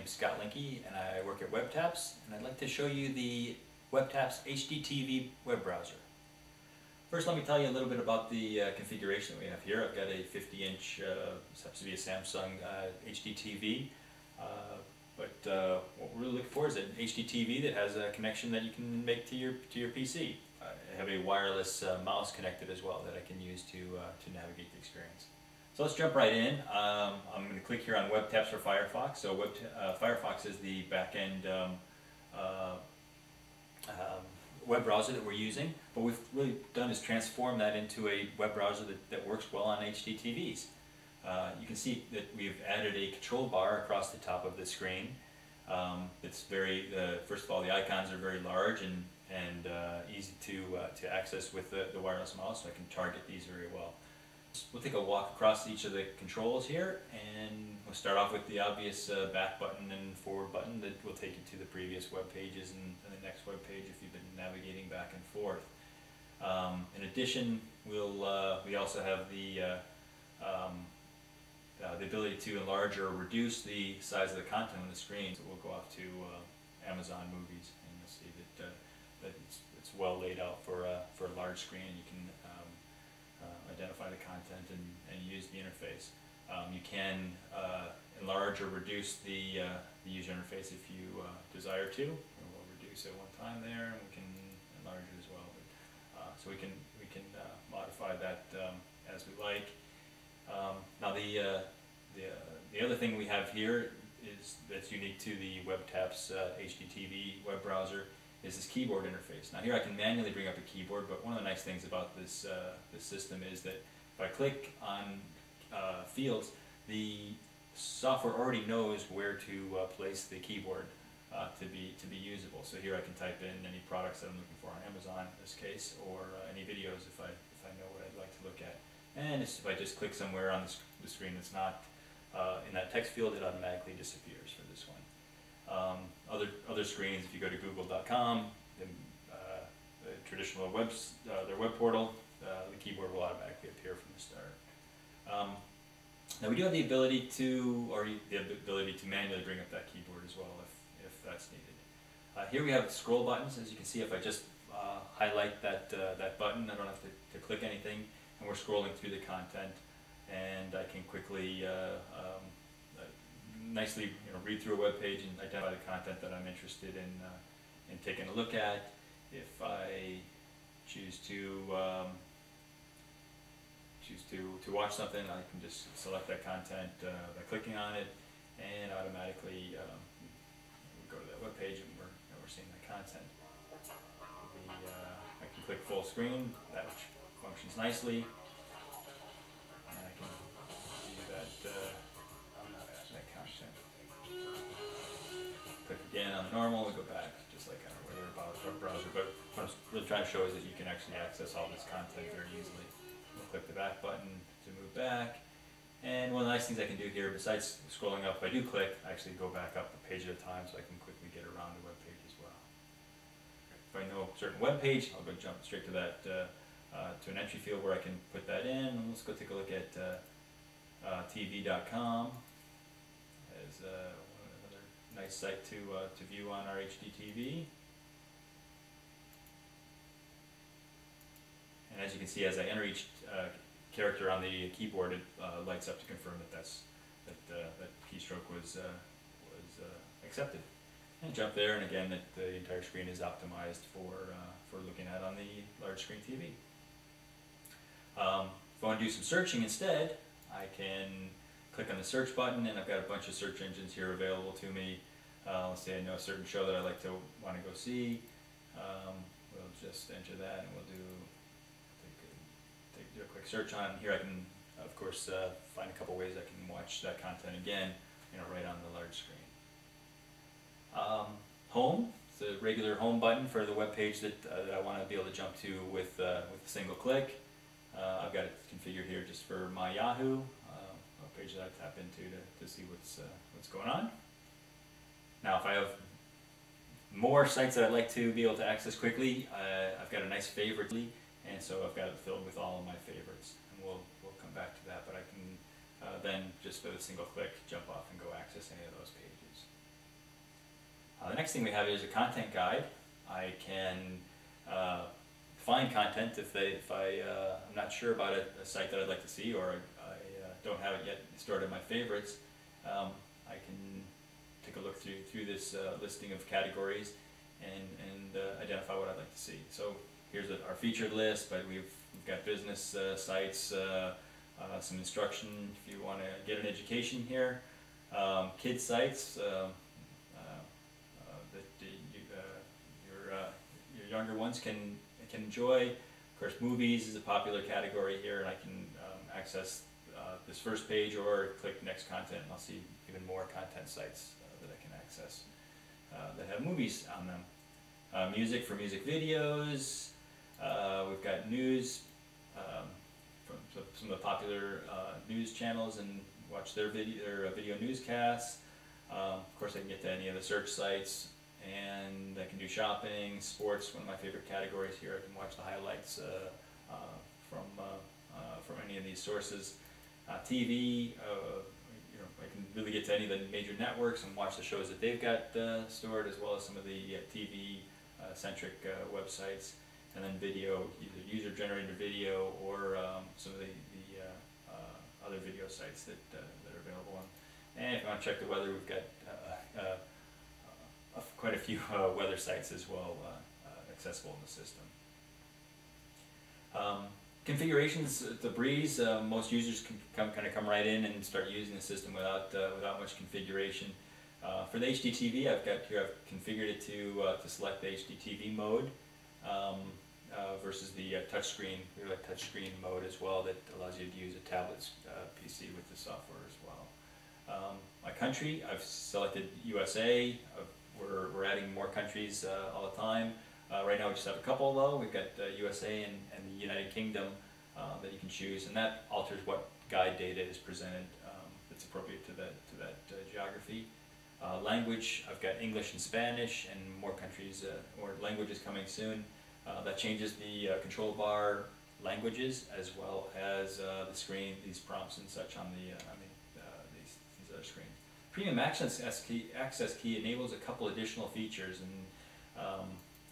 name's Scott Linke and I work at WebTaps, and I'd like to show you the WebTaps HDTV web browser. First, let me tell you a little bit about the configuration that we have here. I've got a 50-inch, this happens to be a Samsung HDTV, but what we're really looking for is an HDTV that has a connection that you can make to your PC. I have a wireless mouse connected as well that I can use to navigate the experience. So let's jump right in. I'm going to click here on WebTaps for Firefox. So Firefox is the back-end web browser that we're using. What we've really done is transform that into a web browser that works well on HDTVs. You can see that we've added a control bar across the top of the screen. It's very, first of all, the icons are very large and easy to access with the wireless mouse, so I can target these very well. We'll take a walk across each of the controls here, and we'll start off with the obvious back button and forward button that will take you to the previous web pages and the next web page if you've been navigating back and forth. In addition, we also have the ability to enlarge or reduce the size of the content on the screen. So we'll go off to Amazon Movies, and you'll see that it's well laid out for a large screen. You can identify the content and use the interface. You can enlarge or reduce the user interface if you desire to. And we'll reduce it one time there, and we can enlarge it as well. But, so we can modify that as we like. Now the other thing we have here that's unique to the WebTaps HDTV web browser is this keyboard interface. Now here I can manually bring up a keyboard, but one of the nice things about this system is that if I click on fields, the software already knows where to place the keyboard to be usable. So here I can type in any products that I'm looking for on Amazon in this case, or any videos if I know what I'd like to look at. And if I just click somewhere on the screen that's not in that text field, it automatically disappears for this one. Other screens, if you go to google.com, the traditional their web portal, the keyboard will automatically appear from the start. Now we do have the ability to manually bring up that keyboard as well if that's needed. Here we have scroll buttons. As you can see, if I just highlight that button, I don't have to click anything, and we're scrolling through the content, and I can quickly nicely read through a web page and identify the content that I'm interested in taking a look at. If I choose to watch something, I can just select that content by clicking on it, and automatically we go to that web page and we're seeing the content. I can click full screen, that functions nicely, and I can see that content. Click again on the normal, we go back just like on a regular browser, but what I'm really trying to show is that you can actually access all this content very easily. We'll click the back button to move back, and one of the nice things I can do here, besides scrolling up, if I do click, I actually go back up a page at a time so I can quickly get around the web page as well. If I know a certain web page, I'll go jump straight to that to an entry field where I can put that in. And let's go take a look at tv.com as another nice site to view on our HDTV. And as you can see, as I enter each character on the keyboard, it lights up to confirm that that keystroke was accepted. And jump there, and again, the entire screen is optimized for looking at on the large screen TV. If I want to do some searching instead, I can click on the search button, and I've got a bunch of search engines here available to me. Let's say I know a certain show that I want to go see. We'll just enter that, and we'll do a quick search on. Here I can, of course, find a couple ways I can watch that content again, right on the large screen. Home, it's a regular home button for the web page that I want to be able to jump to with a single click. I've got it configured here just for my Yahoo, a page that I tap into to see what's going on. Now, if I have more sites that I'd like to be able to access quickly, I've got a nice favorite, and so I've got it filled with all of my favorites, and we'll come back to that. But I can then just with a single click jump off and go access any of those pages. The next thing we have is a content guide. I can find content if I'm not sure about a site that I'd like to see, or I don't have it yet stored in my favorites. I can take a look through this listing of categories and identify what I'd like to see. So here's our featured list, but we've got business sites, some instruction if you want to get an education here, kids sites that your younger ones can enjoy. Of course, movies is a popular category here, and I can access this first page or click next content, and I'll see even more content sites that I can access that have movies on them. Music for music videos. We've got news from some of the popular news channels and watch their video newscasts. Of course, I can get to any of the search sites, and I can do shopping, sports, one of my favorite categories here. I can watch the highlights from any of these sources. TV, I can really get to any of the major networks and watch the shows that they've got stored, as well as some of the TV-centric websites. And then video, either user-generated video or some of the other video sites that are available on. And if you want to check the weather, we've got quite a few weather sites as well accessible in the system. Configurations, it's a breeze. Most users can come right in and start using the system without much configuration. For the HDTV, I've configured it to select the HDTV mode versus the touchscreen. We have a touchscreen mode as well that allows you to use a tablet PC with the software as well. My country, I've selected USA. We're adding more countries all the time. Right now we just have a couple though. We've got USA and the United Kingdom that you can choose, and that alters what guide data is presented that's appropriate to that geography. Language, I've got English and Spanish, and more countries, more languages coming soon. That changes the control bar languages as well as the screen, these prompts and such on these other screens. Premium access key enables a couple additional features, and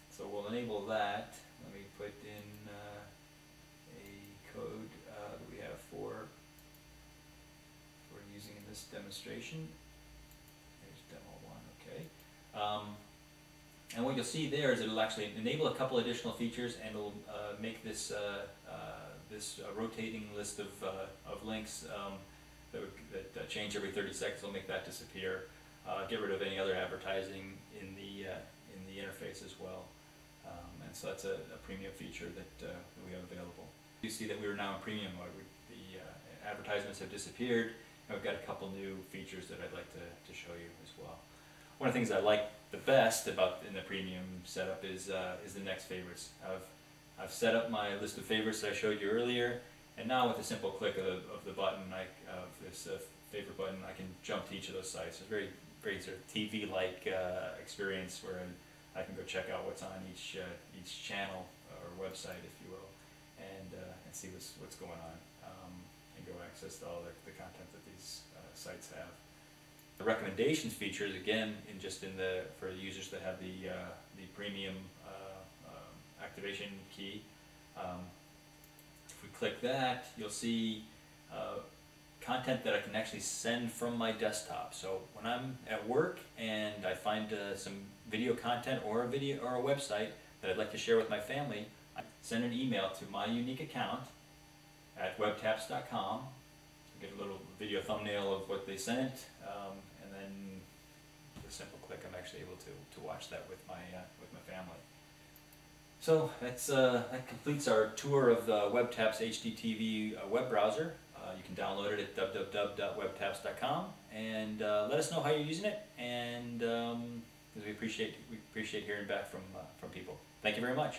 so we'll enable that. Let me put in a code that we have for using in this demonstration. There's demo 1, okay. And what you'll see there is it'll actually enable a couple additional features, and it'll make this rotating list of links that change every 30 seconds. It'll make that disappear. Get rid of any other advertising in the interface as well. And so that's a premium feature that we have available. You see that we are now in premium mode. The advertisements have disappeared, and we've got a couple new features that I'd like to show you as well. One of the things I like the best about in the premium setup is the next favorites. I've set up my list of favorites that I showed you earlier, and now with a simple click of the button, of this favorite button, I can jump to each of those sites. It's a very sort of TV-like experience where I can go check out what's on each channel or website, if you will, and see what's going on, and go access all the content that these sites have. The recommendations features, again, for the users that have the premium activation key. If we click that, you'll see content that I can actually send from my desktop. So when I'm at work and I find some video content or a website that I'd like to share with my family, I send an email to my unique account at webtaps.com. Get a little video thumbnail of what they sent, and then with a simple click, I'm actually able to watch that with my family. So that completes our tour of the WebTaps HDTV web browser. You can download it at www.webtaps.com, and let us know how you're using it, and because we appreciate hearing back from people. Thank you very much.